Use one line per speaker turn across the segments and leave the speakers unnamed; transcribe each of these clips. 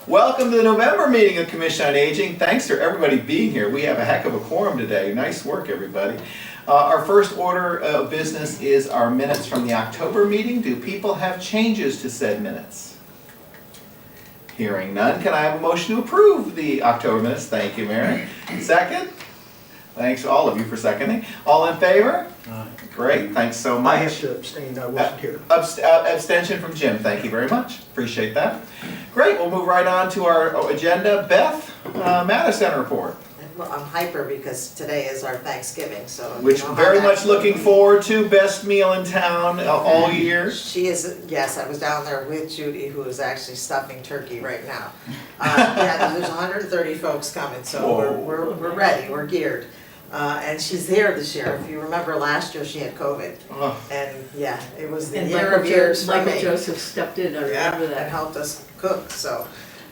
Welcome to the November meeting of Commission on Aging. Thanks for everybody being here. We have a heck of a quorum today. Nice work, everybody. Our first order of business is our minutes from the October meeting. Do people have changes to said minutes? Hearing none, can I have a motion to approve the October minutes? Thank you, Mary. Second? Thanks to all of you for seconding. All in favor? Great, thanks so much.
I have to abstain, I wasn't here.
Abstention from Jim, thank you very much. Appreciate that. Great, we'll move right on to our agenda. Beth, Madison report.
Well, I'm hyper because today is our Thanksgiving, so. you
Which
know how
very
that-
much looking forward to, best meal in town all year.
She is, yes, I was down there with Judy, who is actually stuffing turkey right now. Yeah, there's 130 folks coming, so
Whoa.
we're ready, we're geared. And she's here this year. If you remember last year, she had COVID.
Ugh.
And yeah, it was the
And
year
Michael
of years for
Michael
me.
Joseph stepped in, I
Yeah,
remember
and
that.
helped us cook, so.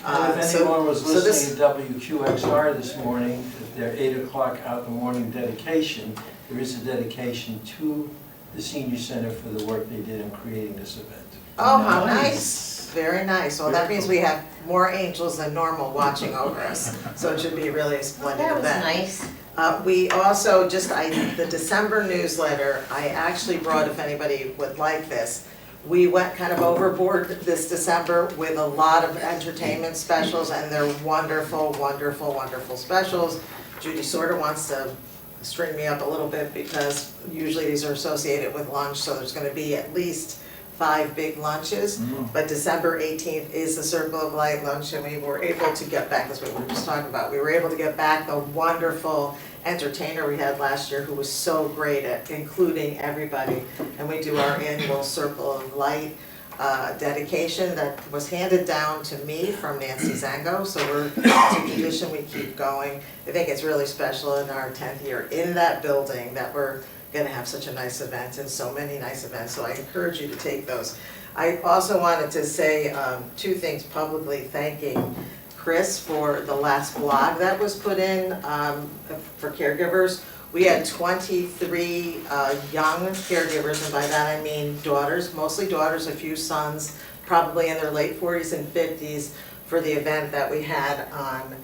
And if
so-
anyone was
so this-
listening to WQXR this morning, their 8 o'clock out in the morning dedication, there is a dedication to the senior center for the work they did in creating this event.
Oh, how
Nice.
nice, very nice. Well, that means we have more angels than normal watching over us, so it should be really a splendid
That
event.
was nice.
We also, the December newsletter, I actually brought, if anybody would like this, we went kind of overboard this December with a lot of entertainment specials, and they're wonderful, wonderful, wonderful specials. Judy sort of wants to string me up a little bit because usually these are associated with lunch, so there's gonna be at least 5 big lunches. But December 18th is the Circle of Light lunch, and we were able to get back, that's what we were just talking about, we were able to get back the wonderful entertainer we had last year who was so great at including everybody. And we do our annual Circle of Light dedication that was handed down to me from Nancy Zango, so it's a tradition we keep going. I think it's really special in our 10th year in that building that we're gonna have such a nice event and so many nice events, so I encourage you to take those. I also wanted to say 2 things publicly, thanking Chris for the last blog that was put in for caregivers. We had 23 young caregivers, and by that I mean daughters, mostly daughters, a few sons, probably in their late 40s and 50s, for the event that we had on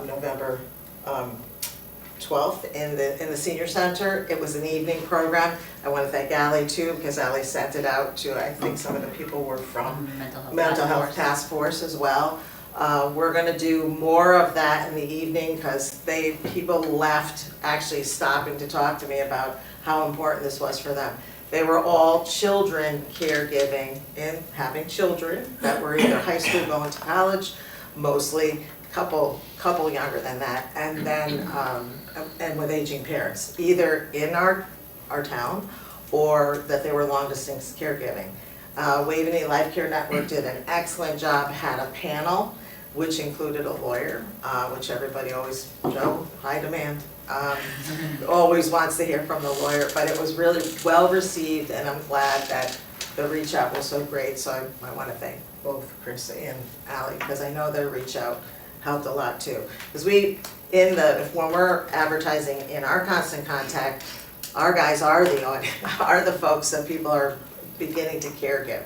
November 12th in the senior center. It was an evening program. I want to thank Ally too, because Ally sent it out to, I think some of the people were from Mental Health Task Force as well. We're gonna do more of that in the evening because people left actually stopping to talk to me about how important this was for them. They were all children caregiving and having children that were either high school going to college, mostly couple younger than that, and then and with aging parents, either in our town or that they were long distance caregiving. Waveney Life Care Network did an excellent job, had a panel which included a lawyer, which everybody always, Joe, high demand, always wants to hear from the lawyer, but it was really well received, and I'm glad that the reach out was so great, so I want to thank both Chris and Ally, because I know their reach out helped a lot too. Because when we're advertising in our Constant Contact, our guys are the folks that people are beginning to caregive.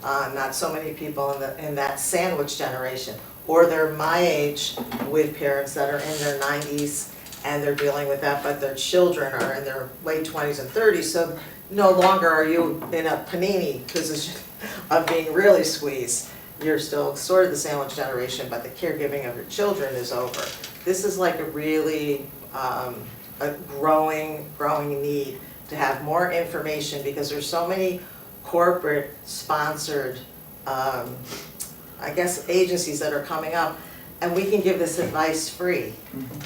Not so many people in that sandwich generation, or they're my age with parents that are in their 90s and they're dealing with that, but their children are in their late 20s and 30s, so no longer are you in a panini position of being really squeezed. You're still sort of the sandwich generation, but the caregiving of your children is over. This is like a really a growing need to have more information, because there's so many corporate sponsored I guess agencies that are coming up, and we can give this advice free.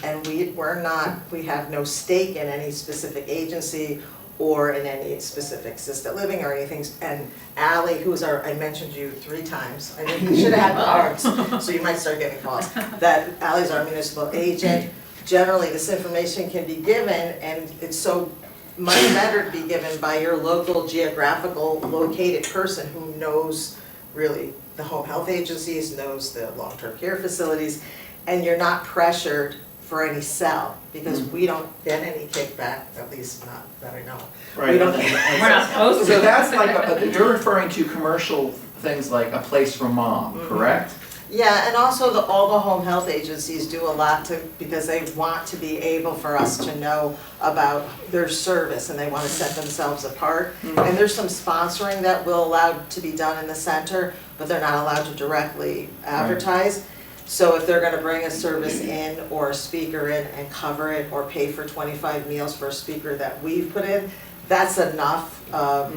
And we have no stake in any specific agency or in any specific assisted living or anything. And Ally, I mentioned you 3 times, you should have had cards, so you might start getting calls, that Ally's our municipal agent. Generally, this information can be given, and it's so much better to be given by your local geographical located person who knows really the home health agencies, knows the long-term care facilities, and you're not pressured for any sell, because we don't get any kickback, at least not that I know.
Right.
We don't.
We're not supposed to.
So that's like, you're referring to commercial things like A Place for Mom, correct?
Yeah, and also all the home health agencies do a lot because they want to be able for us to know about their service and they want to set themselves apart. And there's some sponsoring that will allow to be done in the center, but they're not allowed to directly advertise. So if they're gonna bring a service in or a speaker in and cover it or pay for 25 meals for a speaker that we've put in, that's enough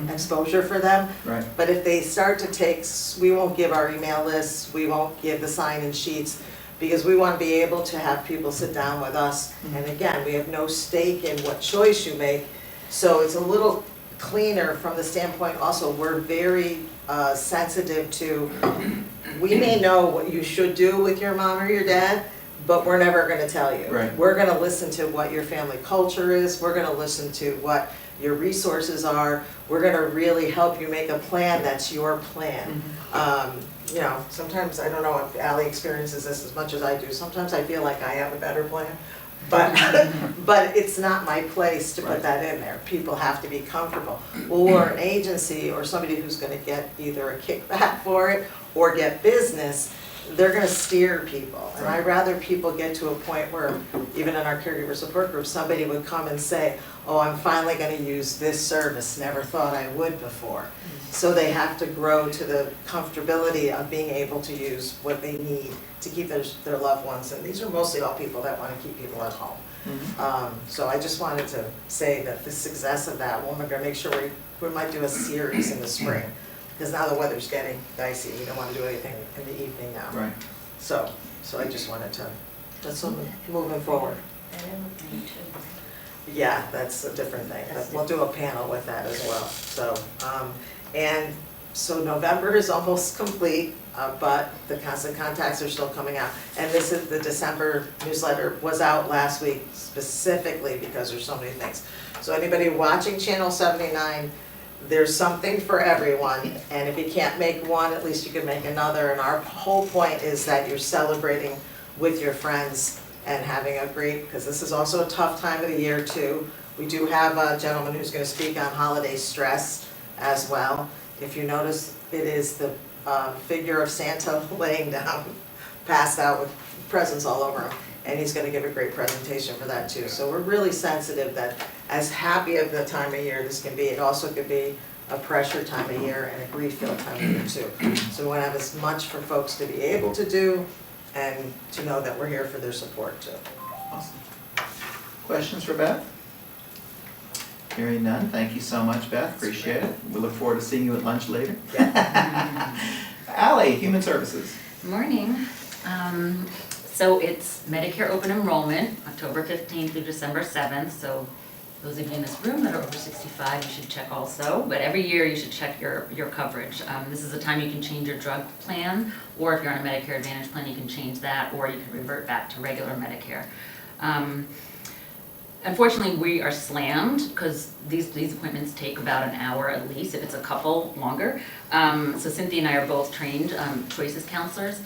exposure for them.
Right.
But if they start to take, we won't give our email lists, we won't give the sign-in sheets, because we want to be able to have people sit down with us. And again, we have no stake in what choice you make, so it's a little cleaner from the standpoint also, we're very sensitive to, we may know what you should do with your mom or your dad, but we're never gonna tell you.
Right.
We're gonna listen to what your family culture is, we're gonna listen to what your resources are, we're gonna really help you make a plan that's your plan. You know, sometimes, I don't know if Ally experiences this as much as I do, sometimes I feel like I have a better plan, but, but it's not my place to put that in there, people have to be comfortable. Well, we're an agency or somebody who's gonna get either a kickback for it or get business, they're gonna steer people. And I'd rather people get to a point where, even in our caregiver support group, somebody would come and say, oh, I'm finally gonna use this service, never thought I would before. So they have to grow to the comfortability of being able to use what they need to keep their loved ones. And these are mostly all people that wanna keep people at home. So I just wanted to say that the success of that, we're gonna make sure we might do a series in the spring. Because now the weather's getting dicey, we don't want to do anything in the evening now.
Right.
So I just wanted to, that's moving forward. Yeah, that's a different thing, but we'll do a panel with that as well, so. And so November is almost complete, but the constant contacts are still coming out. And this is, the December newsletter was out last week specifically because there's so many things. So anybody watching Channel 79, there's something for everyone, and if you can't make one, at least you can make another. And our whole point is that you're celebrating with your friends and having a great, because this is also a tough time of the year too. We do have a gentleman who's going to speak on holiday stress as well. If you notice, it is the figure of Santa laying down, passed out with presents all over him. And he's gonna give a great presentation for that too. So we're really sensitive that as happy of the time of year this can be, it also could be a pressure time of year and a grief-filled time of year too. So we wanna have as much for folks to be able to do and to know that we're here for their support too.
Awesome. Questions for Beth? Hearing none, thank you so much, Beth, appreciate it. We look forward to seeing you at lunch later. Ally, Human Services.
Morning. So it's Medicare open enrollment, October 15th through December 7th. So those of you in this room that are over 65, you should check also. But every year you should check your coverage. This is a time you can change your drug plan, or if you're on a Medicare Advantage plan, you can change that, or you can revert back to regular Medicare. Unfortunately, we are slammed because these appointments take about an hour at least, if it's a couple longer. So Cynthia and I are both trained choices counselors.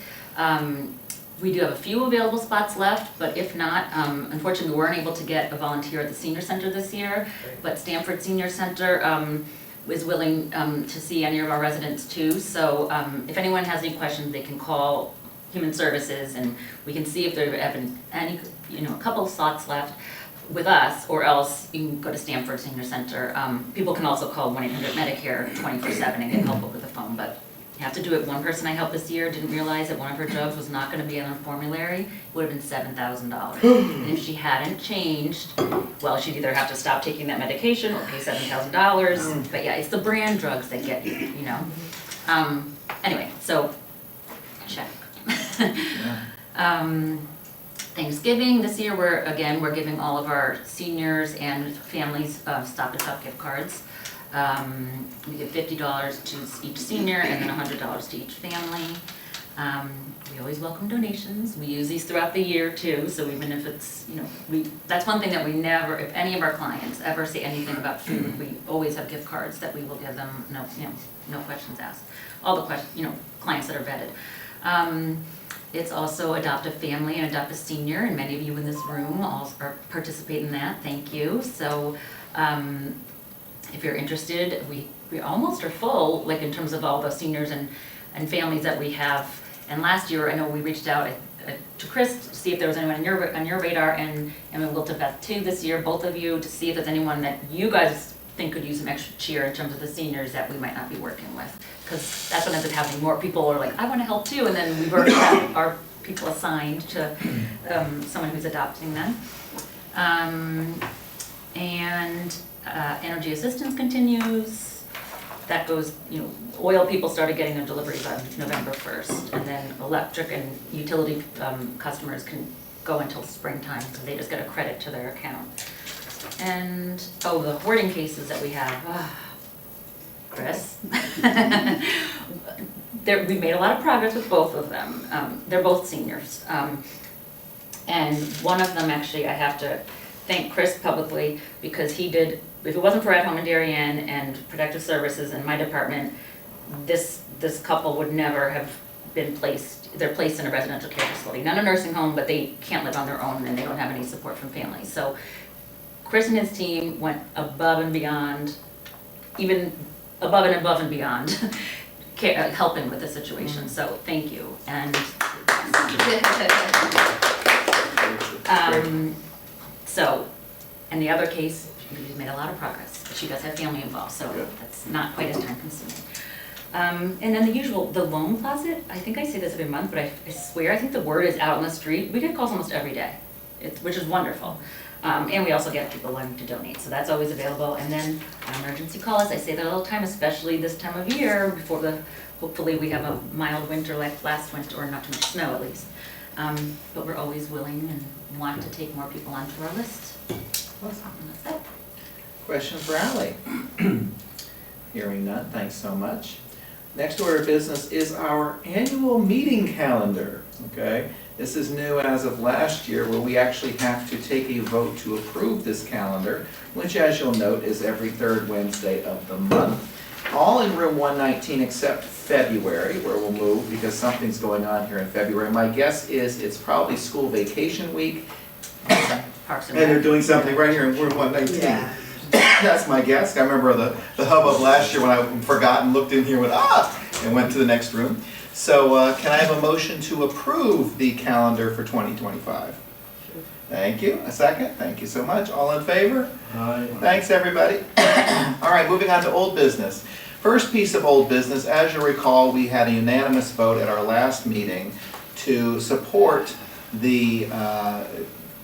We do have a few available spots left, but if not, unfortunately, we weren't able to get a volunteer at the senior center this year, but Stamford Senior Center is willing to see any of our residents too. So if anyone has any questions, they can call Human Services and we can see if there have been any, a couple of slots left with us, or else you can go to Stamford Senior Center. People can also call 1-800-MEDICARE 24/7 and get help over the phone, but you have to do it. One person I helped this year didn't realize that one of her drugs was not going to be on a formulary. It would have been $7,000. And if she hadn't changed, well, she'd either have to stop taking that medication or pay $7,000. But yeah, it's the brand drugs that get you, Anyway, so check. Thanksgiving this year, we're giving all of our seniors and families Stop and Shop gift cards. We give $50 to each senior and then $100 to each family. We always welcome donations. We use these throughout the year too, so even if it's, that's one thing that we never, if any of our clients ever say anything about food, we always have gift cards that we will give them, no questions asked. All the clients that are vetted. It's also Adopt a Family and Adopt a Senior, and many of you in this room all participate in that. Thank you. So if you're interested, we almost are full, like in terms of all the seniors and families that we have And last year, I know we reached out to Chris to see if there was anyone on your radar, and we will to Beth too this year, both of you, to see if there's anyone that you guys think could use some extra cheer in terms of the seniors that we might not be working with. Because that's what ends up happening. More people are like, I want to help too, and then we've already had our people assigned to someone who's adopting them. And energy assistance continues. That goes, oil people started getting their deliveries on November 1st, and then electric and utility customers can go until springtime, because they just get a credit to their account. And, the hoarding cases that we have, Chris. We've made a lot of progress with both of them. They're both seniors. And one of them, actually, I have to thank Chris publicly, because he did, if it wasn't for At Home in Darien and Protective Services and my department, this couple would never have been they're placed in a residential care facility, not a nursing home, but they can't live on their own and they don't have any support from families. So Chris and his team went above and beyond, even above and beyond, helping with the situation. So thank you. And and the other case, she's made a lot of progress, but she does have family involved, so that's not quite as time consuming. And then the usual, the loan closet, I think I say this every month, but I swear, I think the word is out on the street. We get calls almost every day, which is wonderful. And we also get people wanting to donate, so that's always available. And then emergency calls, I say that all the time, especially this time of year, before hopefully we have a mild winter like last winter, or not too much snow at least. But we're always willing and want to take more people onto our list.
Awesome.
And that's it.
Question for Ally? Hearing none, thanks so much. Next order of business is our annual meeting calendar, okay? This is new as of last year, where we actually have to take a vote to approve this calendar, which, as you'll note, is every third Wednesday of the month. All in room 119 except February, where we'll move because something's going on here in February. My guess is it's probably school vacation week,
Parks
and they're doing something right here in room 119.
Yeah.
That's my guess. I remember the hubbub last year when I forgot and looked in here and went, and went to the next room. So can I have a motion to approve the calendar for 2025? Thank you. A second? Thank you so much. All in favor?
Aye.
Thanks, everybody. All right, moving on to old business. First piece of old business, as you'll recall, we had a unanimous vote at our last meeting to support the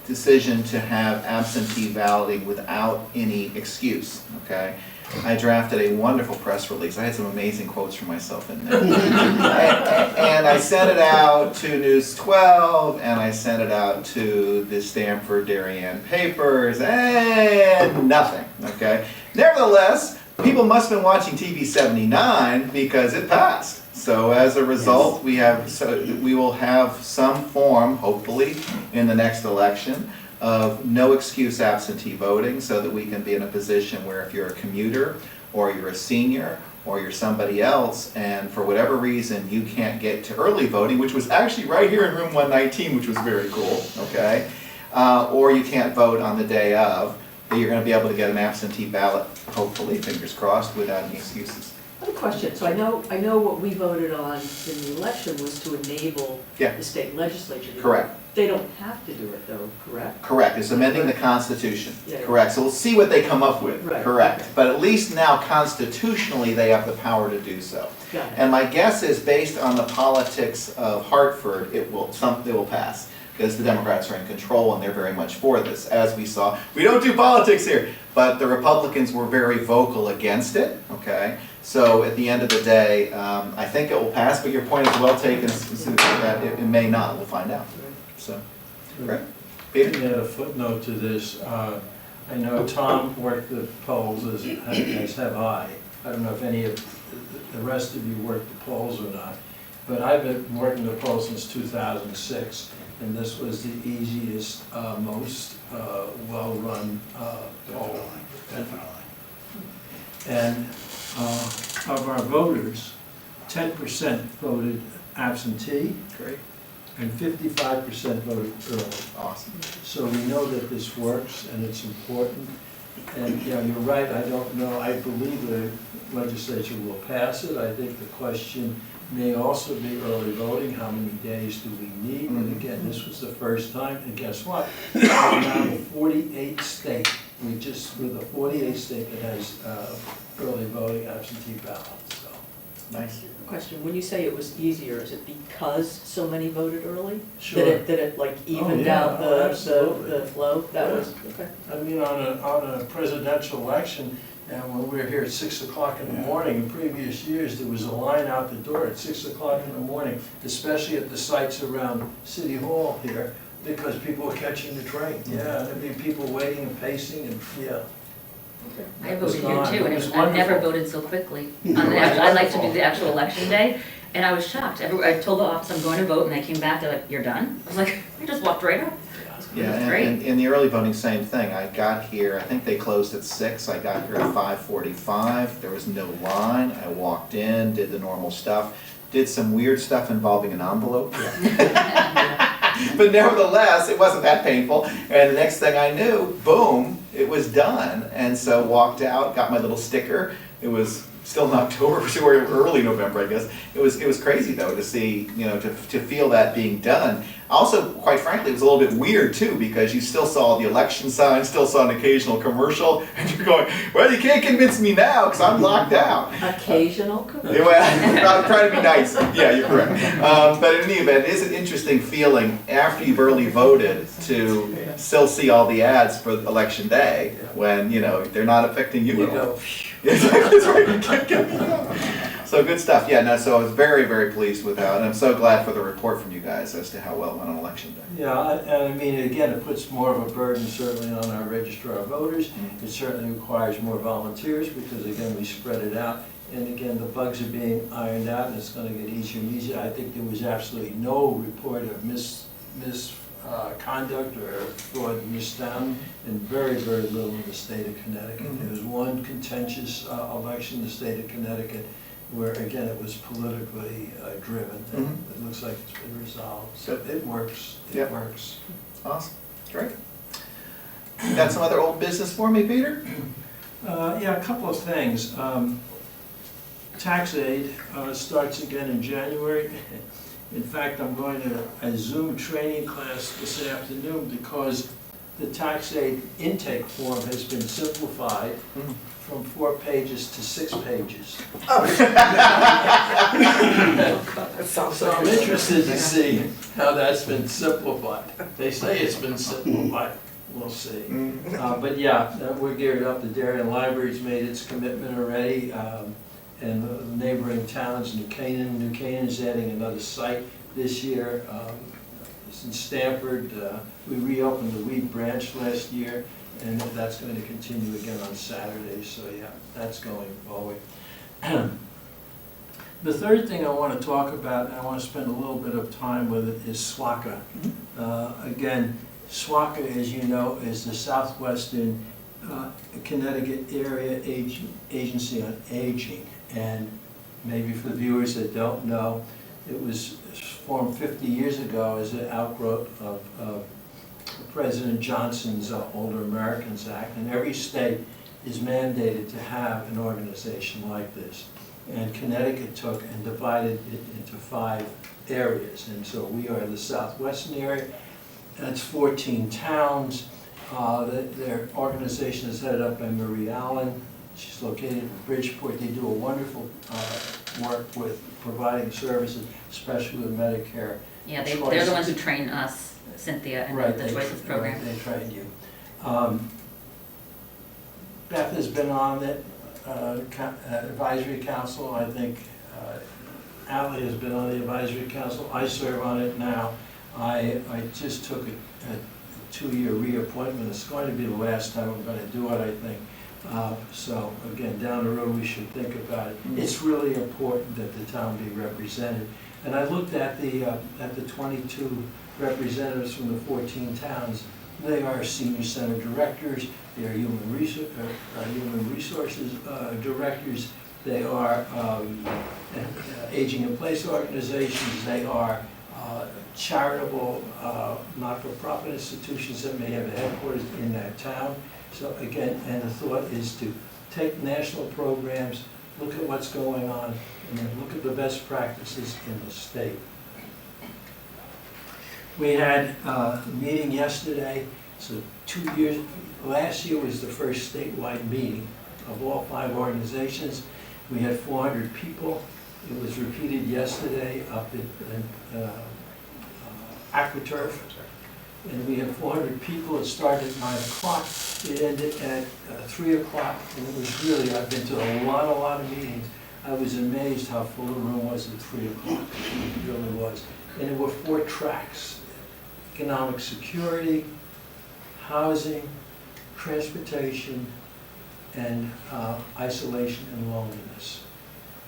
decision to have absentee balloting without any excuse, okay? I drafted a wonderful press release. I had some amazing quotes for myself in there. And I sent it out to News 12, and I sent it out to the Stanford Darien papers, and nothing, okay? Nevertheless, people must have been watching TV 79 because it passed. So as a result, we will have some form, hopefully, in the next election of no excuse absentee voting, so that we can be in a position where if you're a commuter or you're a senior or you're somebody else and for whatever reason you can't get to early voting, which was actually right here in room 119, which was very cool, okay? Or you can't vote on the day of, that you're going to be able to get an absentee ballot, hopefully, fingers crossed, without any excuses.
I have a question. So I know what we voted on in the election was to enable
Yeah.
the state legislature to do it.
Correct.
They don't have to do it though, correct?
Correct, it's amending the Constitution.
Yeah.
Correct, so we'll see what they come up with.
Right.
Correct,
Okay.
but at least now constitutionally, they have the power to do so.
Got it.
And my guess is, based on the politics of Hartford, it will pass, because the Democrats are in control and they're very much for this, as we saw. We don't do politics here, but the Republicans were very vocal against it, okay? So at the end of the day, I think it will pass, but your point is well taken, that it may not, we'll find out. So, great.
Let
Peter?
me add a footnote to this. I know Tom worked the polls, as have I. I don't know if any of the rest of you worked the polls or not, but I've been working the polls since 2006, and this was the easiest, most well-run poll. And of our voters, 10% voted absentee,
Great,
and 55% voted early.
awesome.
So we know that this works and it's important. And, yeah, you're right, I don't know, I believe the legislature will pass it. I think the question may also be early voting, how many days do we need? And again, this was the first time, and guess what? We're now the 48th state, we're the 48th state that has early voting absentee ballots, so.
Nice.
Question, when you say it was easier, is it because so many voted early?
Sure.
Did it like evened
yeah.
out
Oh, absolutely.
the flow? That
Yeah.
was, okay.
I mean, on a presidential election, and when we were here at 6 o'clock in the morning, in previous years, there was a line out the door at 6 o'clock in the morning, especially at the sites around City Hall here, because people were catching the train. Yeah, there'd be people waiting and pacing, and, yeah.
I
That was
voted here
gone.
too, and
It was
I've never
wonderful.
voted so quickly. I like to do the actual election day, and I was shocked. I told the office I'm going to vote, and they came back, they're like, "You're done?" I was like, "I just walked right up."
Yeah,
It was
and
great.
in the early voting, same thing. I got here, I think they closed at 6, I got here at 5:45, there was no line. I walked in, did the normal stuff, did some weird stuff involving an envelope. But nevertheless, it wasn't that painful, and the next thing I knew, boom, it was done. And so walked out, got my little sticker. It was still in October, or early November, I guess. It was crazy though to see, to feel that being done. Also, quite frankly, it was a little bit weird too, because you still saw the election sign, still saw an occasional commercial, and you're going, well, you can't convince me now because I'm locked out.
Occasional commercial.
Yeah, well, I'm trying to be nice. Yeah, you're correct. But in any event, it is an interesting feeling after you've early voted to still see all the ads for election day when, they're not affecting you
You
at all.
go,
That's right. You can't get me out. So good stuff. Yeah, no, so I was very, very pleased with that. And I'm so glad for the report from you guys as to how well it went on election day.
yeah, and I mean, again, it puts more of a burden certainly on our registrar of voters. It certainly requires more volunteers because, again, we spread it out. And again, the bugs are being ironed out and it's gonna get easier and easier. I think there was absolutely no report of misconduct or fraud misdone, and very, very little in the state of Connecticut. There was one contentious election in the state of Connecticut where, again, it was politically driven, and it looks like it's been resolved. So it works,
Yep.
it works.
Awesome. Great. You got some other old business for me, Peter?
Yeah, a couple of things. Tax aid starts again in January. In fact, I'm going to a Zoom training class this afternoon because the tax aid intake form has been simplified from 4 pages to 6 pages.
That sounds
So I'm interested to see how that's been simplified. They say it's been simplified, we'll see. But yeah, we're geared up. The Darien Library's made its commitment already, and the neighboring towns, New Canaan. New Canaan is adding another site this year. It's in Stamford. We reopened the Weed Branch last year, and that's going to continue again on Saturday. So yeah, that's going forward. The third thing I want to talk about, and I want to spend a little bit of time with it, is SWACA. Again, SWACA, as you know, is the Southwestern Connecticut Area Agency on Aging. And maybe for the viewers that don't know, it was formed 50 years ago as an outgrowth of President Johnson's Older Americans Act. And every state is mandated to have an organization like this. And Connecticut took and divided it into 5 areas. And so we are the southwestern area. That's 14 towns. Their organization is headed up by Marie Allen. She's located in Bridgeport. They do a wonderful work with providing services, especially with Medicare.
Yeah, they're the ones who train us, Cynthia, and
Right,
the
they-
Choices program.
Right, they trained you. Beth has been on it, advisory council. I think Ally has been on the advisory council. I serve on it now. I just took a 2-year reappointment. It's going to be the last time I'm going to do it, I think. So again, down the road, we should think about it. It's really important that the town be represented. And I looked at the 22 representatives from the 14 towns. They are senior center directors, they are human resources directors, they are aging in place organizations, they are charitable, not-for-profit institutions that may have a headquarters in that town. So again, and the thought is to take national programs, look at what's going on, and then look at the best practices in the state. We had a meeting yesterday, so last year was the first statewide meeting of all 5 organizations. We had 400 people. It was repeated yesterday up at AquaTurf. And we had 400 people. It started at 9 o'clock. It ended at 3 o'clock. And it was really, I've been to a lot of meetings. I was amazed how full the room was at 3 o'clock. It really was. And there were 4 tracks: economic security, housing, transportation, and isolation and loneliness.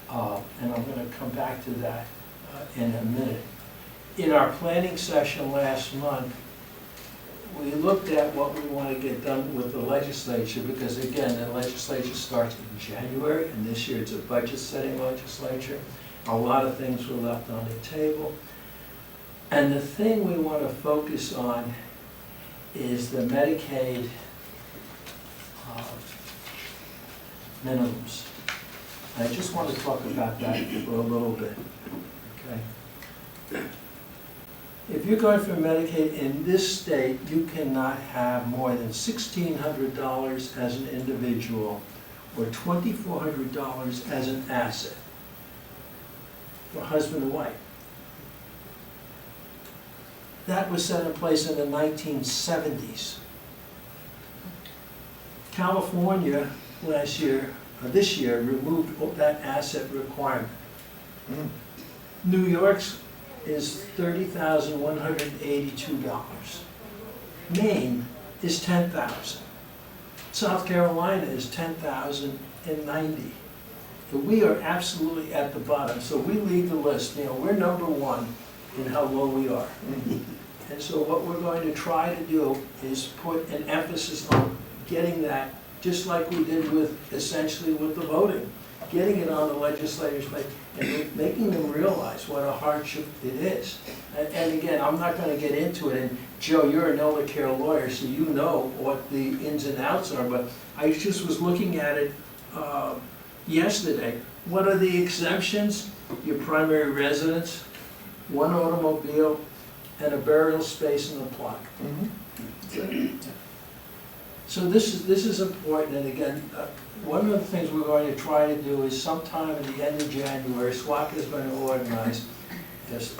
And I'm going to come back to that in a minute. In our planning session last month, we looked at what we want to get done with the legislature, because again, the legislature starts in January, and this year it's a budget-setting legislature. A lot of things were left on the table. And the thing we want to focus on is the Medicaid minimums. I just want to talk about that for a little bit, okay? If you're going for Medicaid in this state, you cannot have more than $1,600 as an individual or $2,400 as an asset for husband and wife. That was set in place in the 1970s. California this year removed that asset requirement. New York's is $30,182. Maine is $10,000. South Carolina is $10,090. We are absolutely at the bottom. So we lead the list. You know, we're number 1 in how low we are. And so what we're going to try to do is put an emphasis on getting that, just like we did essentially with the voting, getting it on the legislators' plate and making them realize what a hardship it is. And again, I'm not going to get into it, and Joe, you're an elder care lawyer, so you know what the ins and outs are, but I just was looking at it yesterday. What are the exemptions? Your primary residence, 1 automobile, and a burial space in the plot. So this is important, and again, one of the things we're going to try to do is sometime at the end of January, SWAC is going to organize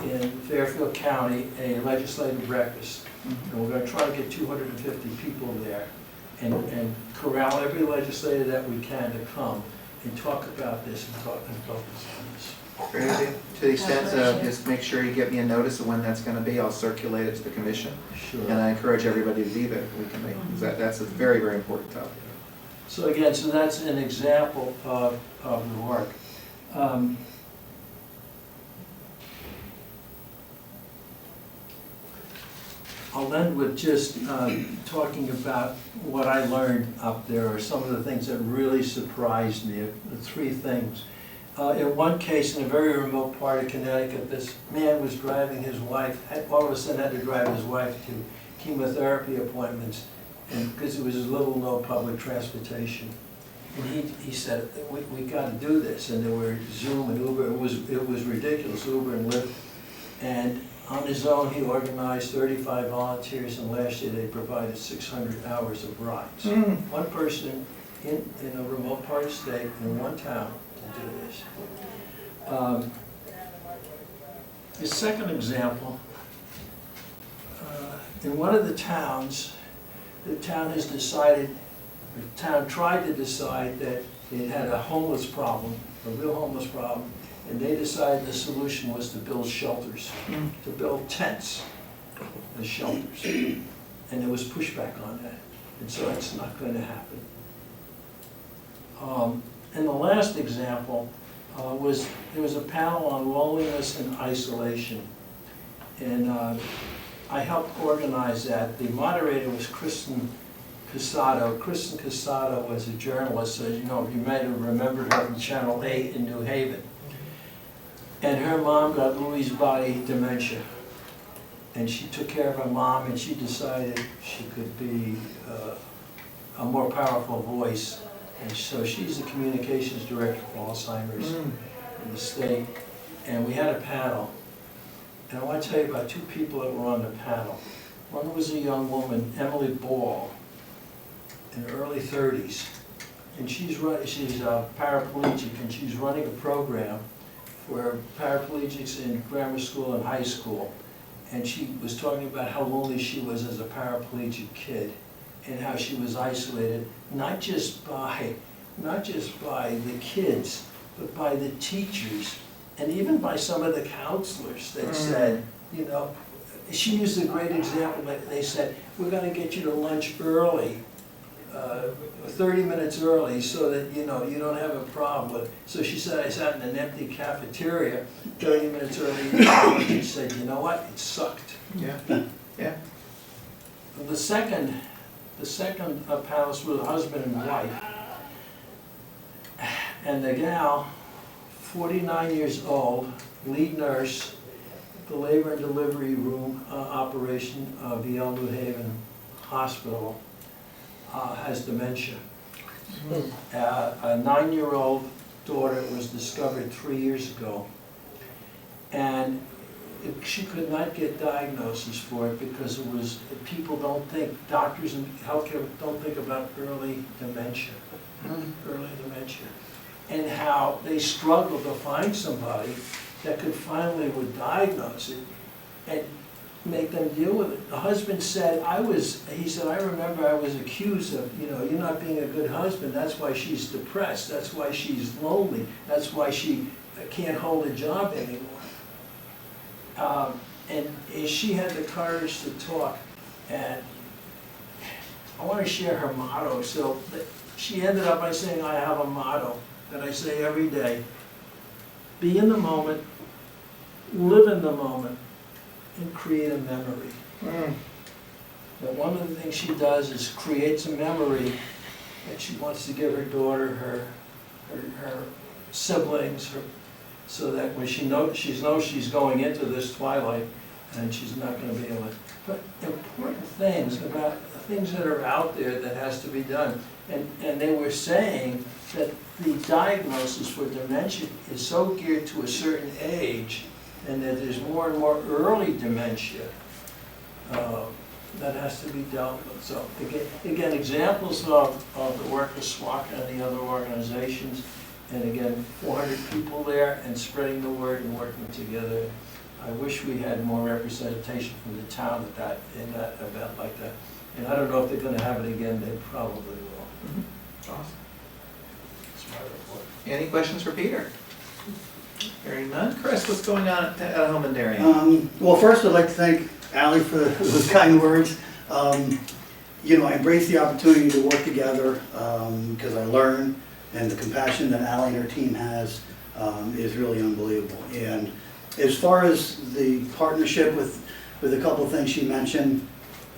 in Fairfield County a legislative breakfast. And we're going to try to get 250 people there and corral every legislator that we can to come and talk about this and focus on this.
Great idea. To the extent, just make sure you get me a notice of when that's going to be. I'll circulate it to the commission.
Sure.
And I encourage everybody to be there. We can make, that's a very, very important topic.
So again, so that's an example of the work. I'll end with just talking about what I learned up there, or some of the things that really surprised me, the 3 things. In one case, in a very remote part of Connecticut, this man was driving his wife, all of a sudden had to drive his wife to chemotherapy appointments, and because there was little no public transportation. And he said, we got to do this, and there were Zoom and Uber. It was ridiculous, Uber and Lyft. And on his own, he organized 35 volunteers, and last year they provided 600 hours of rides. One person in a remote part of the state, in one town, to do this. The second example, in one of the towns, the town has decided, the town tried to decide that it had a homeless problem, a real homeless problem, and they decided the solution was to build shelters, to build tents as shelters. And there was pushback on that, and so it's not going to happen. And the last example was, there was a panel on loneliness and isolation. And I helped organize that. The moderator was Kristen Casado. Kristen Casado was a journalist, so you know, you might have remembered her from Channel 8 in New Haven. And her mom got Lewy body dementia. And she took care of her mom, and she decided she could be a more powerful voice. And so she's the communications director for Alzheimer's. in the state, and we had a panel. And I want to tell you about two people that were on the panel. One was a young woman, Emily Ball, in her early 30s. And she's a paraplegic, and she's running a program for paraplegics in grammar school and high school. And she was talking about how lonely she was as a paraplegic kid, and how she was isolated, not just by the kids, but by the teachers, and even by some of the counselors that said, you know, she used a great example. They said, we're gonna get you to lunch early, 30 minutes early, so that, you know, you don't have a problem with. So she said, I sat in an empty cafeteria 30 minutes early, and she said, you know what, it sucked.
Yeah, yeah.
The second panelist was a husband and wife. And the gal, 49 years old, lead nurse, the labor and delivery room operation of Yale New Haven Hospital, has dementia. A 9-year-old daughter was discovered 3 years ago. And she could not get diagnosis for it because it was, people don't think, doctors and healthcare don't think about early dementia. And how they struggle to find somebody that could finally would diagnose it and make them deal with it. The husband said, he said, I remember I was accused of, you know, you're not being a good husband, that's why she's depressed, that's why she's lonely, that's why she can't hold a job anymore. And she had the courage to talk, and I want to share her motto. So she ended up by saying, I have a motto that I say every day: be in the moment, live in the moment, and create a memory. But one of the things she does is creates a memory that she wants to give her daughter, her siblings, so that when she knows she's going into this twilight, and she's not going to be able to. But important things about things that are out there that has to be done. And they were saying that the diagnosis for dementia is so geared to a certain age, and that there's more and more early dementia that has to be dealt with. So again, examples of the work of SWACA and the other organizations, and again, 400 people there and spreading the word and working together. I wish we had more representation from the town in that event like that. And I don't know if they're going to have it again. They probably will.
Awesome.
That's my report.
Any questions for Peter? Hearing none. Chris, what's going on at Home and Darien?
Well, first I'd like to thank Ally for those kind words. You know, I embrace the opportunity to work together because I learn, and the compassion that Ally and her team has is really unbelievable. And as far as the partnership with a couple of things she mentioned,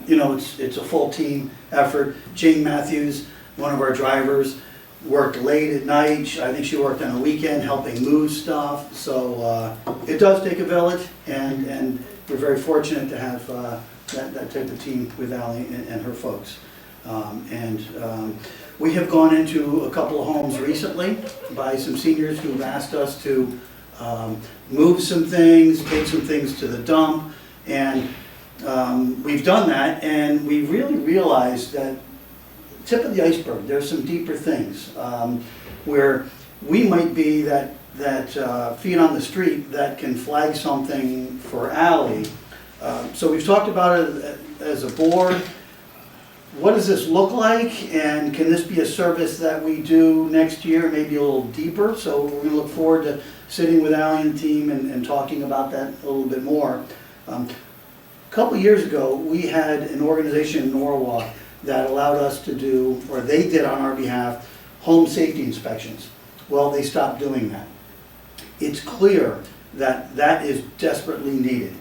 you know, it's a full team effort. Jane Matthews, one of our drivers, worked late at night. I think she worked on a weekend helping move stuff. So it does take a village, and we're very fortunate to have that type of team with Ally and her folks. We have gone into a couple of homes recently by some seniors who've asked us to move some things, take some things to the dump, and we've done that, and we really realized that tip of the iceberg, there's some deeper things where we might be that feet on the street that can flag something for Ally. So we've talked about it as a board. What does this look like, and can this be a service that we do next year, maybe a little deeper? So we're going to look forward to sitting with Ally and the team and talking about that a little bit more. A couple years ago, we had an organization in Norwalk that allowed us to do, or they did on our behalf, home safety inspections. Well, they stopped doing that. It's clear that that is desperately needed.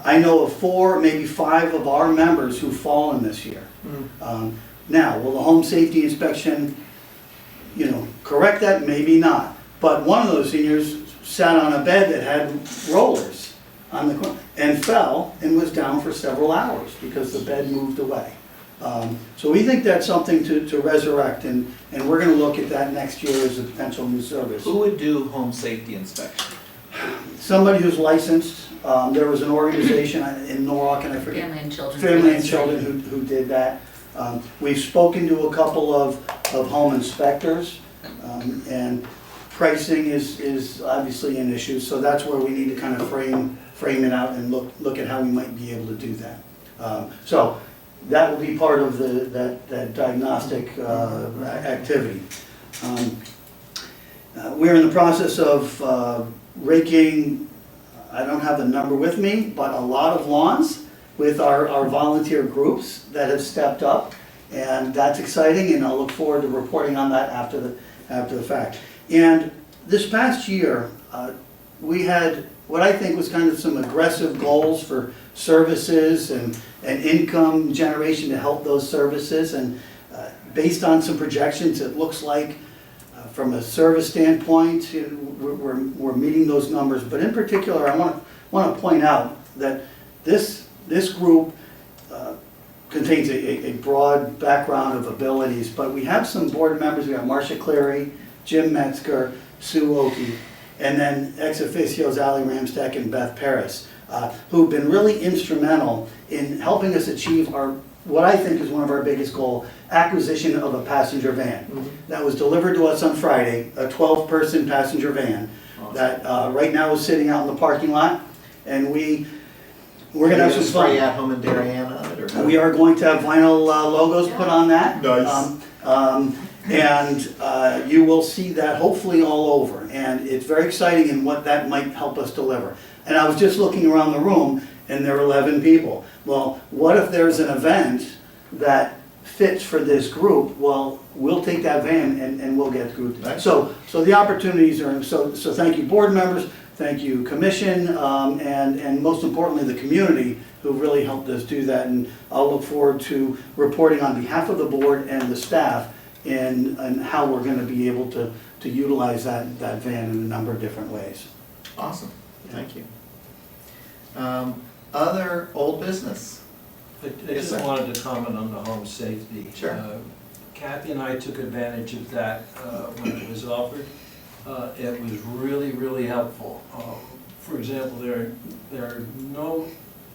I know of 4, maybe 5 of our members who've fallen this year. Now, will the home safety inspection, you know, correct that? Maybe not. But one of those seniors sat on a bed that had rollers on the corner and fell and was down for several hours because the bed moved away. So we think that's something to resurrect, and we're gonna look at that next year as a potential new service.
Who would do home safety inspection?
Somebody who's licensed, there was an organization in Norwalk, and I forget.
Family and Children.
Family and Children who did that. We've spoken to a couple of home inspectors, and pricing is obviously an issue, so that's where we need to kind of frame it out and look at how we might be able to do that. So that will be part of that diagnostic activity. We're in the process of raking, I don't have the number with me, but a lot of lawns with our volunteer groups that have stepped up, and that's exciting, and I'll look forward to reporting on that after the fact. And this past year, we had what I think was kind of some aggressive goals for services and income generation to help those services, and based on some projections, it looks like from a service standpoint, we're meeting those numbers. But in particular, I want to point out that this group contains a broad background of abilities, but we have some board members. We have Marcia Clary, Jim Metzger, Sue Oki, and then ex officios Ali Ramstack and Beth Paris, who've been really instrumental in helping us achieve what I think is one of our biggest goals, acquisition of a passenger van. That was delivered to us on Friday, a 12-person passenger van that right now is sitting out in the parking lot, and we're going to have some fun.
Spray at home in Darien on it, or how?
We are going to have vinyl logos put on that.
Nice.
And you will see that hopefully all over, and it's very exciting in what that might help us deliver. And I was just looking around the room, and there are 11 people. Well, what if there's an event that fits for this group? Well, we'll take that van and we'll get group.
Nice.
So the opportunities are, so thank you board members, thank you commission, and most importantly the community who really helped us do that. And I'll look forward to reporting on behalf of the board and the staff in how we're going to be able to utilize that van in a number of different ways.
Awesome, thank you. Other old business?
I
Yes,
just
sir.
wanted to comment on the home safety.
Sure.
Kathy and I took advantage of that when it was offered. It was really, really helpful. For example, there are no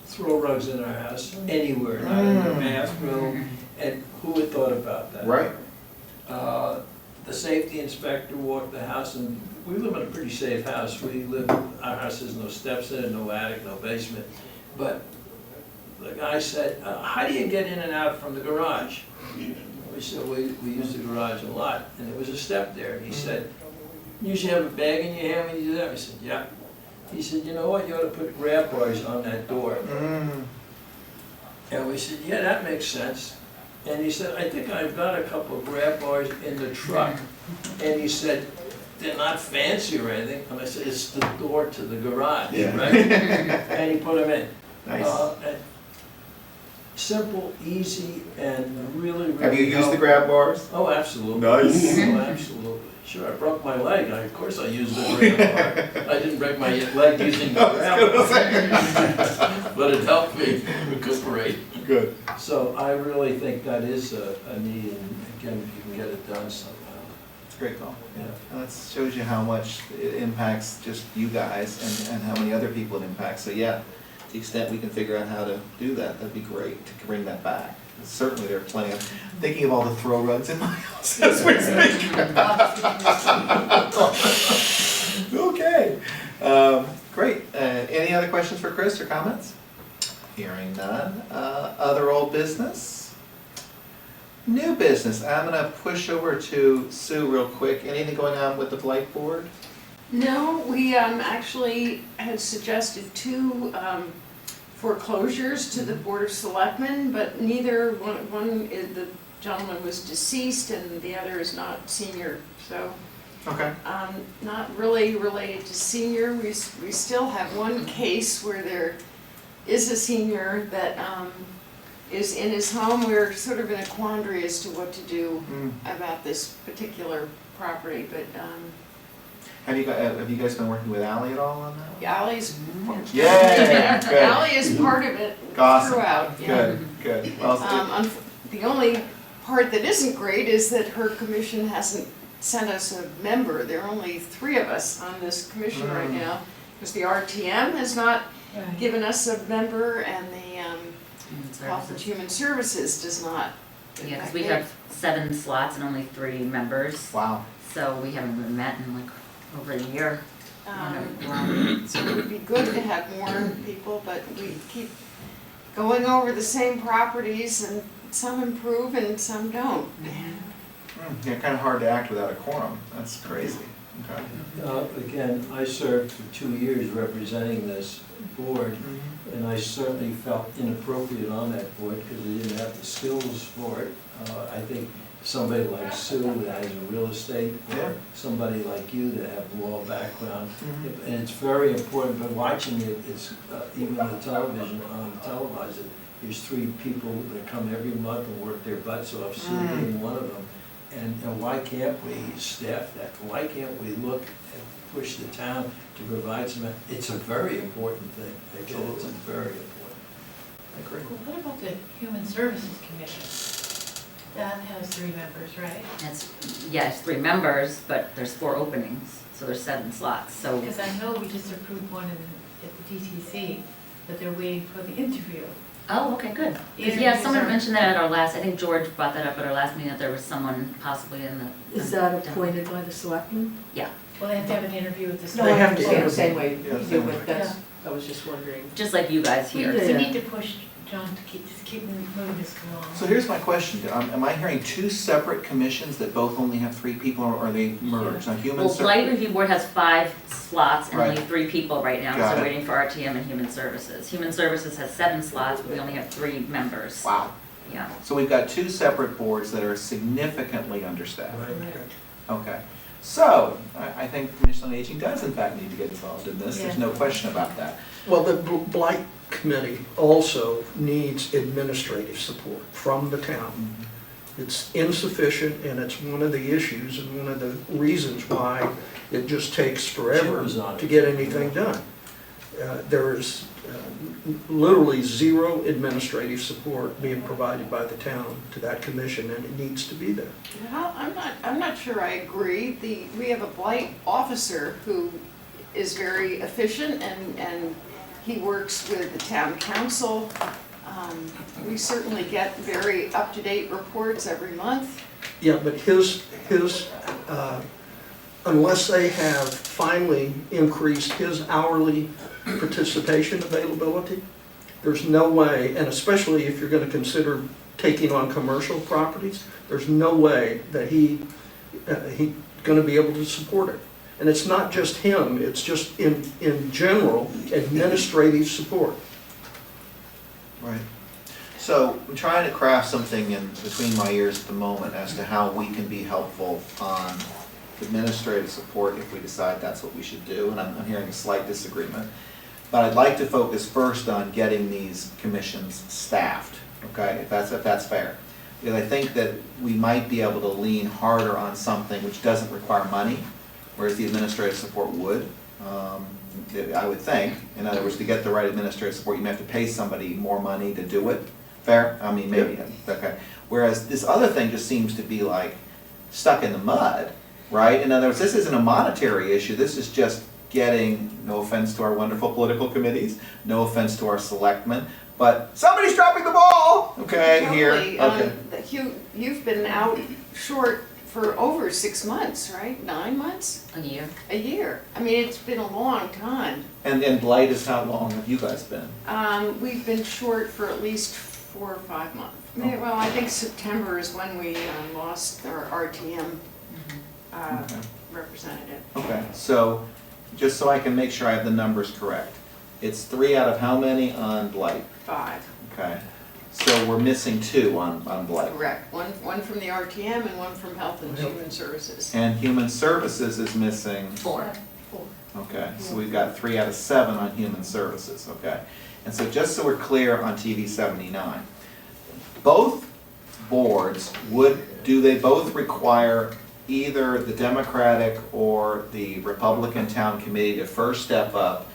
throw rugs in our house anywhere, not in the bathroom, and who had thought about that?
Right.
The safety inspector walked the house, and we live in a pretty safe house. Our house has no steps in it, no attic, no basement. But the guy said, how do you get in and out from the garage? We said, we use the garage a lot, and there was a step there. And he said, you usually have a bag in your hand when you do that? I said, yeah. He said, you know what, you ought to put grab bars on that door. And we said, yeah, that makes sense. And he said, I think I've got a couple of grab bars in the truck. And he said, they're not fancy or anything. And I said, it's the door to the garage,
Yeah.
right? And he put them in.
Nice.
And simple, easy, and really, really
Have you used the
helpful.
grab bars?
Oh, absolutely.
Nice.
Oh, absolutely. Sure, I broke my leg. Of course I used the grab bar. I didn't break my leg using the grab bar. But it helped me recuperate.
Good.
So I really think that is a need, and again, if you can get it done somehow.
It's a great call.
Yeah.
And that shows you how much it impacts just you guys and how many other people it impacts. So yeah, to the extent we can figure out how to do that, that'd be great to bring that back. Certainly there are plenty of, thinking of all the throw rugs in my house as we speak. Okay, great. Any other questions for Chris or comments? Hearing none. Other old business? New business. I'm gonna push over to Sue real quick. Anything going on with the blight board?
No, we actually had suggested two foreclosures to the Board of Selectmen, but neither the gentleman was deceased and the other is not senior, so
Okay.
not really related to senior. We still have one case where there is a senior that is in his home. We're sort of in a quandary as to what to do about this particular property, but
Have you guys been working with Ally at all on that?
Ally's,
Yeah, good.
Ally is part of it
Awesome.
throughout, yeah.
Good. Well,
the only part that isn't great is that her commission hasn't sent us a member. There are only 3 of us on this commission right now, because the RTM has not given us a member, and the Health and Human Services does not.
Yeah, because we have 7 slots and only 3 members,
Wow.
so we haven't really met in like over a year.
So it would be good to have more people, but we keep going over the same properties, and some improve and some don't.
Yeah, kind of hard to act without a quorum. That's crazy. Okay.
Again, I served for 2 years representing this board, and I certainly felt inappropriate on that board because I didn't have the skills for it. I think somebody like Sue that has a real estate,
Yeah.
or somebody like you that have law background, and it's very important, but watching it, it's, even the television, televised, there's 3 people that come every month and work their butts off, Sue being one of them. And why can't we staff that? Why can't we look and push the town to provide some, it's a very important thing. It's very important.
I agree.
Well, what about the Human Services Commission? That has 3 members, right?
It's 3 members, but there's 4 openings, so there's 7 slots, so.
Because I know we just approved one at the DTC, but they're waiting for the interview.
Oh, okay, good.
Interviews
Yeah, someone
are-
mentioned that at our last, I think George brought that up at our last meeting, that there was someone possibly in the.
Is that appointed by the selectmen?
Well, they have to have an interview with the
No, I
select
understand the
board.
same way
Yeah,
you
same
do,
way.
but that's, I was just wondering.
Just like you guys here.
We
Yeah.
need to push John to keep moving this along.
So here's my question. Am I hearing 2 separate commissions that both only have 3 people, or are they merged? Now, Human
Well, Blight Review Board has 5 slots and only
Right.
3 people right now,
Got
so
it.
waiting for RTM and Human Services. Human Services has 7 slots, but we only have 3 members.
Wow.
Yeah.
So we've got 2 separate boards that are significantly understaffed. Okay. So, I think the Commission on Aging does in fact need to get involved in this. There's no question about that.
Well, the Blight Committee also needs administrative support from the town. It's insufficient, and it's one of the issues and one of the reasons why it just takes forever
Jim was on it.
to get anything done. There is literally 0 administrative support being provided by the town to that commission, and it needs to be there.
Well, I'm not sure I agree. We have a blight officer who is very efficient, and he works with the town council. We certainly get very up-to-date reports every month.
Yeah, but his, unless they have finally increased his hourly participation availability, there's no way, and especially if you're gonna consider taking on commercial properties, there's no way that he's gonna be able to support it. And it's not just him, it's just in general, administrative support.
Right. So I'm trying to craft something in between my ears at the moment as to how we can be helpful on administrative support if we decide that's what we should do, and I'm hearing a slight disagreement. But I'd like to focus first on getting these commissions staffed, okay, if that's fair. Because I think that we might be able to lean harder on something which doesn't require money, whereas the administrative support would. I would think, in other words, to get the right administrative support, you may have to pay somebody more money to do it. Fair? I mean, maybe, okay. Whereas this other thing just seems to be like stuck in the mud, right? In other words, this isn't a monetary issue, this is just getting, no offense to our wonderful political committees, no offense to our selectmen, but somebody's dropping the ball, okay, here,
Totally.
okay.
You've been out short for over 6 months, right? 9 months?
A year.
A year. I mean, it's been a long time.
And Blight is how long have you guys been?
We've been short for at least 4 or 5 months. Well, I think September is when we lost our RTM
Okay.
representative.
Okay, so, just so I can make sure I have the numbers correct, it's 3 out of how many on Blight?
5,
Okay, so we're missing 2 on Blight.
correct. One from the RTM and one from Health and Human Services.
And Human Services is missing,
4.
okay, so we've got 3 out of 7 on Human Services, okay. And so just so we're clear on TV 79, both boards do they both require either the Democratic or the Republican town committee to first step up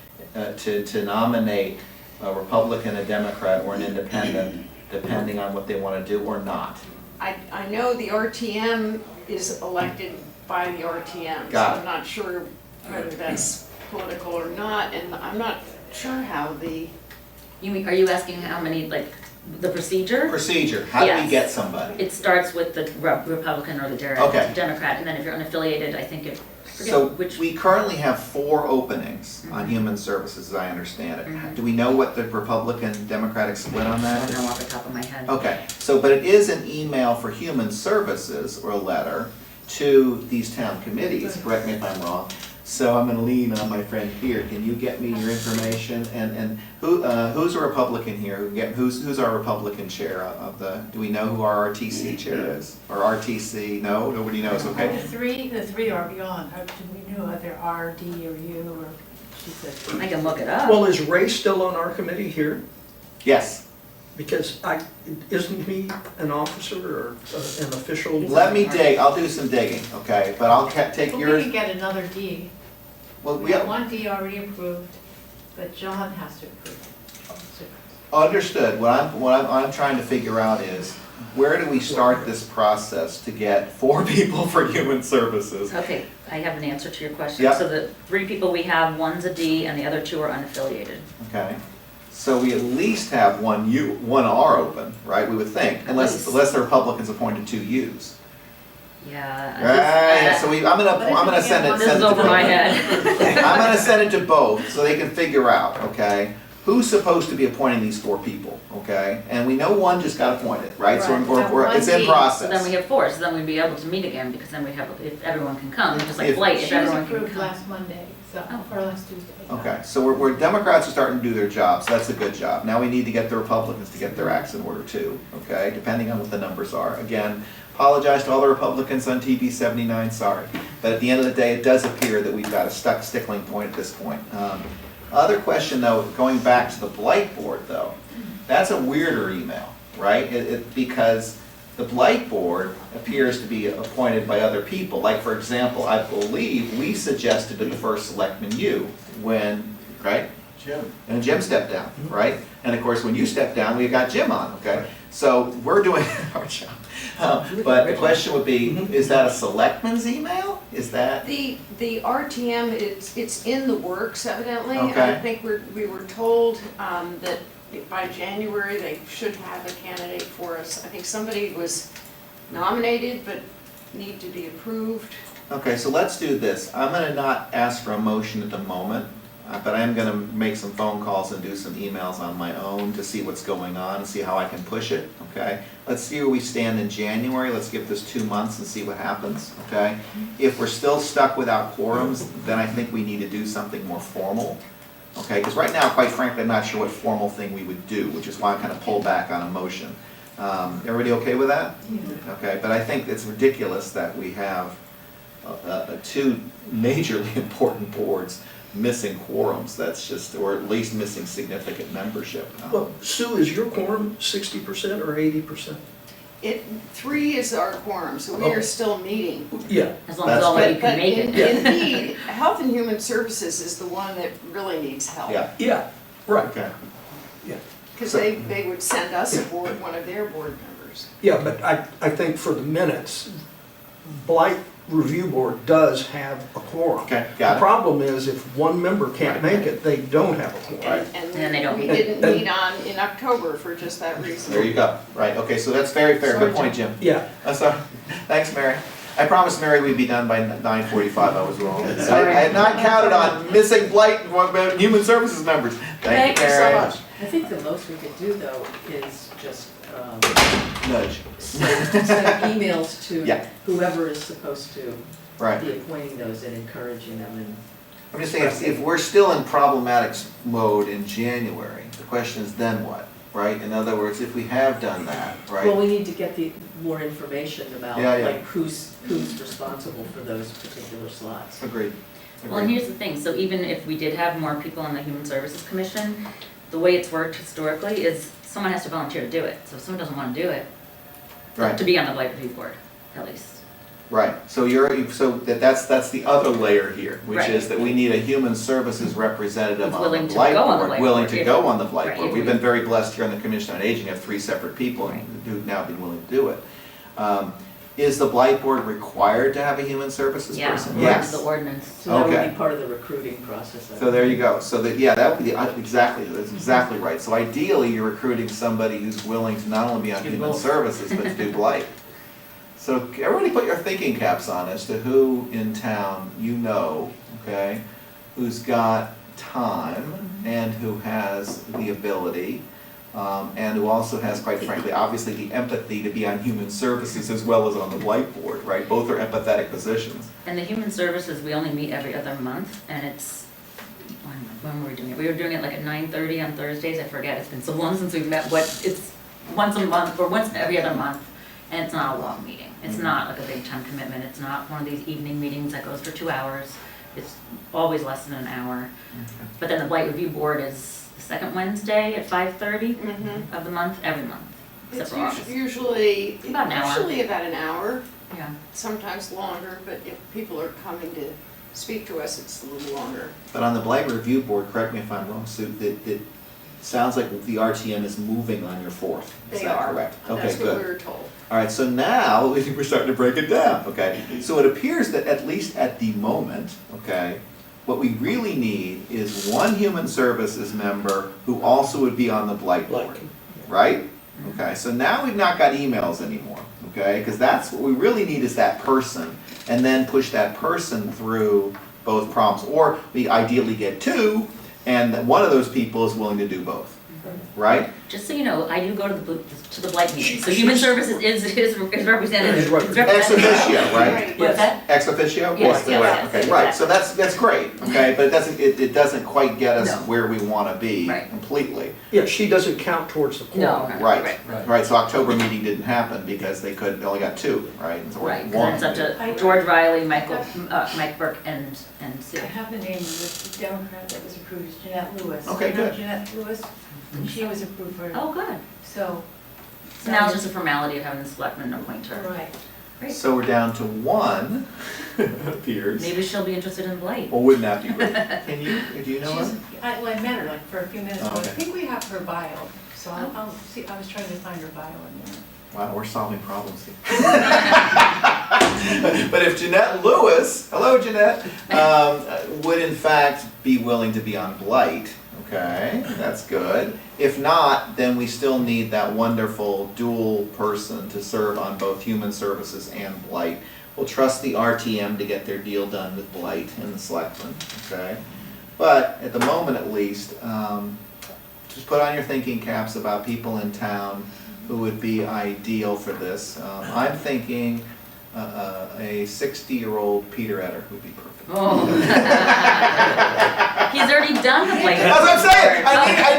to nominate a Republican, a Democrat, or an independent depending on what they want to do or not.
I know the RTM is elected by the RTM, so
Got it.
I'm not sure whether that's political or not, and I'm not sure how the,
You mean, are you asking how many, like, the procedure?
Procedure, how do we
Yes.
get somebody?
It starts with the Republican or the
Okay.
Democrat, and then if you're unaffiliated, I think it,
So
forget which.
we currently have 4 openings on human services, as I understand it.
Mhm.
Do we know what the Republican Democratic split on
I
that
don't
is?
know off the top of my head.
Okay, so, but it is an email for human services or a letter to these town committees, correct me if I'm wrong. So I'm gonna lean on my friend here, can you get me your information, and who's a Republican here, who's our Republican chair of the, do we know who our RTC chair is? Or RTC, no, nobody knows, okay?
The three are beyond. Do we know either R, D, or U, or she said?
I can look it up.
Well, is Ray still on our committee here?
Yes,
Because isn't he an officer or an official?
let me dig, I'll do some digging, okay, but I'll take
Well, we
yours,
could get another D.
well,
We have one D already approved, but John has to approve it.
understood, what I'm trying to figure out is, where do we start this process to get 4 people for human services?
Okay, I have an answer to your question.
Yep.
So the 3 people we have, one's a D and the other 2 are unaffiliated.
Okay, so we at least have one R open, right, we would think,
At
unless
least.
the Republicans appointed 2 Us.
Yeah.
Right, so I'm gonna send it,
This
send
is
it to
over my
both.
head.
I'm gonna send it to both, so they can figure out, okay, who's supposed to be appointing these 4 people, okay? And we know one just got appointed, right, so
Right, we have
it's in
one D,
So
process.
then we have 4, so then we'd be able to meet again, because then we'd have, if everyone can come, just like
If-
flight, if
She was
everyone can
approved
come.
last Monday, so,
Oh.
or last Tuesday.
Okay, so we're Democrats are starting to do their job, so that's a good job. Now we need to get the Republicans to get their acts in order too, okay, depending on what the numbers are. Again, apologize to all the Republicans on TV 79, sorry. But at the end of the day, it does appear that we've got a stickling point at this point. Other question though, going back to the Blight Board though, that's a weirder email, right? Because the Blight Board appears to be appointed by other people. Like, for example, I believe we suggested to the first selectman you when, right?
Jim.
And Jim stepped down, right? And of course, when you stepped down, we got Jim on, okay? So we're doing our job. But the question would be, is that a selectman's email? Is that,
the RTM, it's in the works evidently.
Okay.
I think we were told that by January, they should have a candidate for us. I think somebody was nominated but need to be approved.
okay, so let's do this. I'm gonna not ask for a motion at the moment, but I am gonna make some phone calls and do some emails on my own to see what's going on and see how I can push it, okay? Let's see where we stand in January. Let's give this 2 months and see what happens, okay? If we're still stuck without quorums, then I think we need to do something more formal. Okay, because right now, quite frankly, I'm not sure what formal thing we would do, which is why I kind of pulled back on a motion. Everybody okay with that? Okay, but I think it's ridiculous that we have 2 majorly important boards missing quorums. That's just, or at least missing significant membership.
Well, Sue, is your quorum 60% or 80%?
3 is our quorum, so we
Okay.
are still meeting.
Yeah.
As long as
That's
all of you
But
can make it.
indeed, Health and Human Services is the one that really needs help.
Yeah,
Yeah, right.
okay.
Because they would send us a board, one of their board members.
Yeah, but I think for the minutes, Blight Review Board does have a quorum.
Okay,
The
got it.
problem is if one member can't make it, they don't have a quorum.
Right.
And
then they don't
we
meet.
didn't meet in October for just that reason.
There you go. Right, okay, so that's very fair. Good point, Jim.
Yeah,
Sorry. Thanks, Mary. I promised Mary we'd be done by 9:45. I was wrong. I had not counted on missing Blight and Human Services members. Thank you,
Thank you so
Mary.
much.
I think the most we could do though is just
Nudge.
send emails to
Yeah.
whoever is supposed to
Right.
be appointing those and encouraging them and.
I'm just saying, if we're still in problematic mode in January, the question is then what, right? In other words, if we have done that,
Well,
right?
we need to get the more information about
Yeah, yeah.
like who's responsible for those particular slots.
Agreed.
Well, and
Agreed.
here's the thing, so even if we did have more people on the Human Services Commission, the way it's worked historically is someone has to volunteer to do it. So if someone doesn't want to do it,
Right.
to be on the Blight Review Board, at least.
Right, so that's the other layer here, which
Right.
is that we need a human services representative
Who's
on the
willing to
blight
go on the
board,
blight
willing
board,
to
if-
go on the blight
right,
board.
if
We've
we-
been very blessed here on the Commission on Aging, have 3 separate people
Right.
who've now been willing to do it. Is the blight board required to have a human services
Yeah,
person?
according
Yes.
to the ordinance.
So that would
Okay.
be part of the recruiting process. I
So there
would
you go. So that, yeah, that would be that's exactly right. So ideally, you're recruiting somebody who's willing to not only be on
Do
human
both.
services, but to do blight. So everybody put your thinking caps on as to who in town you know, okay, who's got time and who has the ability, and who also has, quite frankly, obviously the empathy to be on human services as well as on the blight board, right? Both are empathetic positions.
And the human services, we only meet every other month, and it's, when were we doing it? We were doing it like at 9:30 on Thursdays, I forget, it's been so long since we've met, but it's once a month, or once every other month, and it's not a long meeting. It's not like a big time commitment, it's not one of these evening meetings that goes for 2 hours, it's always less than an hour. But then the Blight Review Board is the second Wednesday at 5:30
Mhm.
of the month, every month, except
It's
for August.
usually,
About an hour.
usually about an hour,
Yeah.
sometimes longer, but if people are coming to speak to us, it's a little longer.
But on the blight review board, correct me if I'm wrong, Sue, that sounds like the RTM is moving on your 4th. Is
They
that
are.
correct? Okay,
That's what we
good.
were told.
All right, so now we're starting to break it down, okay? So it appears that at least at the moment, okay, what we really need is one human services member who also would be on the blight board,
Like,
right? Okay, so now we've not got emails anymore, okay? Because that's what we really need is that person, and then push that person through both prompts. Or we ideally get 2, and that one of those people is willing to do both, right?
Just so you know, I do go to the Blight meeting, so human services is represented.
Is right.
It's
Ex
represented.
officio, right?
What's that?
Ex officio?
Yes,
Right,
yes,
okay,
yes,
right, so that's great, okay, but it doesn't quite get us
No.
where we wanna be
Right.
completely.
yeah, she doesn't count towards the quorum.
No,
Right,
Right.
right, so October meeting didn't happen because they only got 2, right? And so we're
Right,
one.
because it's up to George Riley, Mike Burke, and Sue.
I have the name of the Democrat that was approved, is Jeanette Lewis.
Okay,
You know
good.
Jeanette Lewis, she was approved for,
Oh, good.
so.
So now it's just a formality of having the selectmen appoint her.
Right.
So we're down to 1, it appears.
Maybe she'll be interested in Blight.
Well, wouldn't that be great? Do you know
She's,
her?
I met her like for a few minutes,
Oh,
but I
okay.
think we have her bio, so I'll see, I was trying to find her bio in there.
Wow, we're solving problems here. But if Jeanette Lewis, hello Jeanette, would in fact be willing to be on Blight, okay, that's good. If not, then we still need that wonderful dual person to serve on both Human Services and Blight. We'll trust the RTM to get their deal done with Blight and the selectmen, okay? But at the moment at least, just put on your thinking caps about people in town who would be ideal for this. I'm thinking a 60-year-old Peter Etter would be perfect.
Oh. He's already done the Blight.
That's what I'm saying. I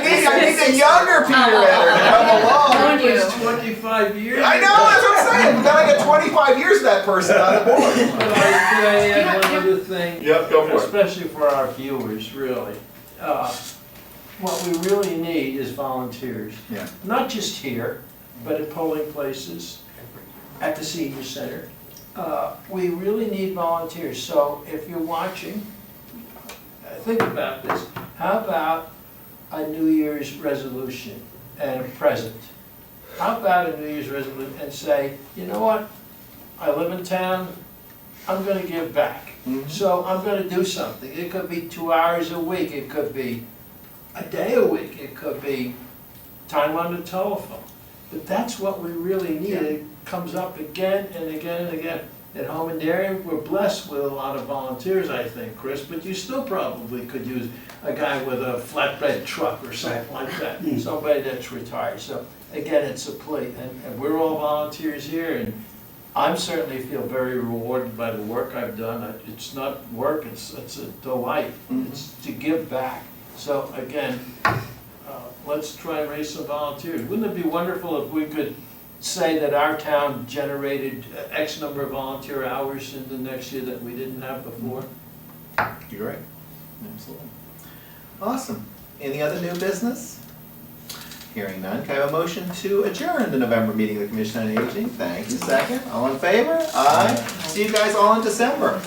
need a younger Peter Etter to come along.
It was 25 years.
I know, that's what I'm saying. Then I get 25 years of that person on the board.
But I add one other thing.
Yep, go for it.
Especially for our viewers, really. What we really need is volunteers.
Yeah.
Not just here, but at polling places, at the senior center. We really need volunteers. So if you're watching, think about this. How about a New Year's resolution and a present? How about a New Year's resolution and say, you know what? I live in town, I'm gonna give back.
Mhm.
So I'm gonna do something. It could be 2 hours a week, it could be a day a week, it could be time on the telephone. But that's what we really need. It comes up again and again and again. At Home in Darien, we're blessed with a lot of volunteers, I think, Chris, but you still probably could use a guy with a flatbed truck or something like that, somebody that's retired. So again, it's a plea, and we're all volunteers here, and I certainly feel very rewarded by the work I've done. It's not work, it's a delight. It's to give back. So again, let's try and raise some volunteers. Wouldn't it be wonderful if we could say that our town generated X number of volunteer hours in the next year that we didn't have before?
You're right. Absolutely. Awesome. Any other new business? Hearing none, can I have a motion to adjourn the November meeting of the Commission on Aging? Thank you. Second. All in favor? Aye. See you guys all in December.